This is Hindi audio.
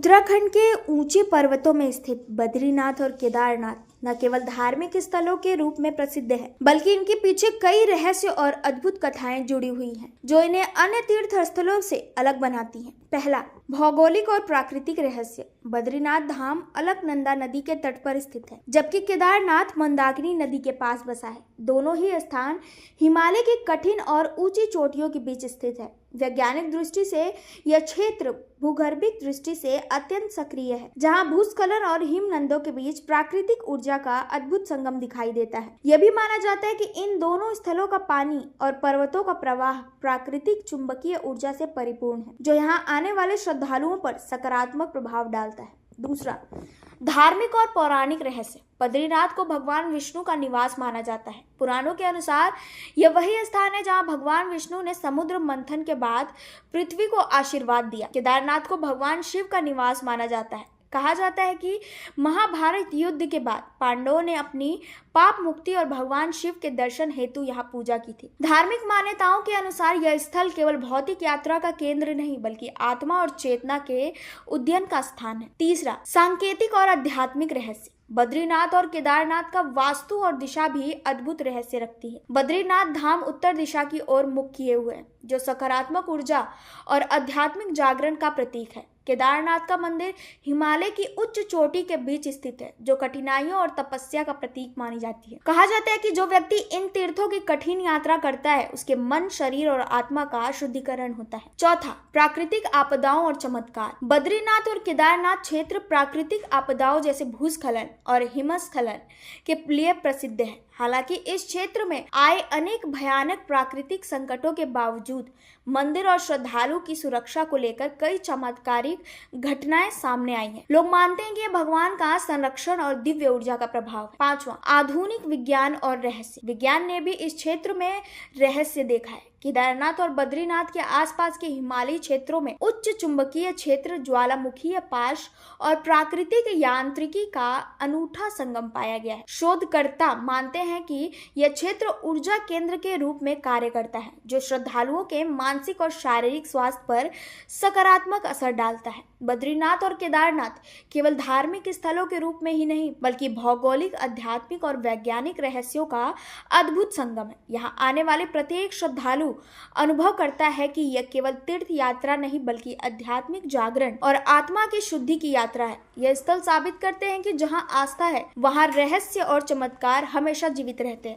उत्तराखंड के ऊंचे पर्वतों में स्थित बद्रीनाथ और केदारनाथ न केवल धार्मिक स्थलों के रूप में प्रसिद्ध है, बल्कि इनके पीछे कई रहस्य और अद्भुत कथाएं जुड़ी हुई हैं, जो इन्हें अन्य तीर्थ स्थलों से अलग बनाती हैं। पहला, भौगोलिक और प्राकृतिक रहस्य। बद्रीनाथ धाम अलकनंदा नदी के तट पर स्थित है, जबकि केदारनाथ मंदाकिनी नदी के पास बसा है। दोनों ही स्थान हिमालय की कठिन और ऊंची चोटियों के बीच स्थित है। वैज्ञानिक दृष्टि से यह क्षेत्र भूगर्भिक दृष्टि से अत्यंत सक्रिय है, जहां भूस्खलन और हिमनदों के बीच प्राकृतिक ऊर्जा का अद्भुत संगम दिखाई देता है। यह भी माना जाता है कि इन दोनों स्थलों का पानी और पर्वतों का प्रवाह प्राकृतिक चुंबकीय ऊर्जा से परिपूर्ण है, जो यहां आने वाले श्रद्धालुओं पर सकारात्मक प्रभाव डालता है। दूसरा, धार्मिक और पौराणिक रहस्य। बद्रीनाथ को भगवान विष्णु का निवास माना जाता है। पुराणों के अनुसार यह वही स्थान है जहां भगवान विष्णु ने समुद्र मंथन के बाद पृथ्वी को आशीर्वाद दिया। केदारनाथ को भगवान शिव का निवास माना जाता है। कहा जाता है कि महाभारत युद्ध के बाद पांडवों ने अपनी पाप मुक्ति और भगवान शिव के दर्शन हेतु यहाँ पूजा की थी। धार्मिक मान्यताओं के अनुसार यह स्थल केवल भौतिक यात्रा का केंद्र नहीं, बल्कि आत्मा और चेतना के उद्यान का स्थान है। तीसरा, सांकेतिक और आध्यात्मिक रहस्य। बद्रीनाथ और केदारनाथ का वास्तु और दिशा भी अद्भुत रहस्य रखती है। बद्रीनाथ धाम उत्तर दिशा की ओर मुख किए हुए है, जो सकारात्मक ऊर्जा और आध्यात्मिक जागरण का प्रतीक है। केदारनाथ का मंदिर हिमालय की उच्च चोटी के बीच स्थित है, जो कठिनाइयों और तपस्या का प्रतीक मानी जाती है। कहा जाता है कि जो व्यक्ति इन तीर्थों की कठिन यात्रा करता है, उसके मन, शरीर और आत्मा का शुद्धिकरण होता है। चौथा, प्राकृतिक आपदाओं और चमत्कार। बद्रीनाथ और केदारनाथ क्षेत्र प्राकृतिक आपदाओं जैसे भूस्खलन और हिमस्खलन के लिए प्रसिद्ध है। हालांकि इस क्षेत्र में आए अनेक भयानक प्राकृतिक संकटों के बावजूद मंदिर और श्रद्धालु की सुरक्षा को लेकर कई चमत्कारिक घटनाएं सामने आई हैं। लोग मानते हैं कि यह भगवान का संरक्षण और दिव्य ऊर्जा का प्रभाव है। पांचवा, आधुनिक विज्ञान और रहस्य। विज्ञान ने भी इस क्षेत्र में रहस्य देखा है। केदारनाथ और बद्रीनाथ के आसपास के हिमालयी क्षेत्रों में उच्च चुंबकीय क्षेत्र, ज्वालामुखीय पाश और प्राकृतिक यांत्रिकी का अनूठा संगम पाया गया है। शोधकर्ता मानते हैं कि यह क्षेत्र ऊर्जा केंद्र के रूप में कार्य करता है, जो श्रद्धालुओं के मानसिक और शारीरिक स्वास्थ्य पर सकारात्मक असर डालता है। बद्रीनाथ और केदारनाथ केवल धार्मिक स्थलों के रूप में ही नहीं, बल्कि भौगोलिक, आध्यात्मिक और वैज्ञानिक रहस्यों का अद्भुत संगम है। यहाँ आने वाले प्रत्येक श्रद्धालु अनुभव करता है कि यह केवल तीर्थ यात्रा नहीं, बल्कि आध्यात्मिक जागरण और आत्मा की शुद्धि की यात्रा है। यह स्थल साबित करते हैं कि जहाँ आस्था है, वहाँ रहस्य और चमत्कार हमेशा जीवित रहते हैं।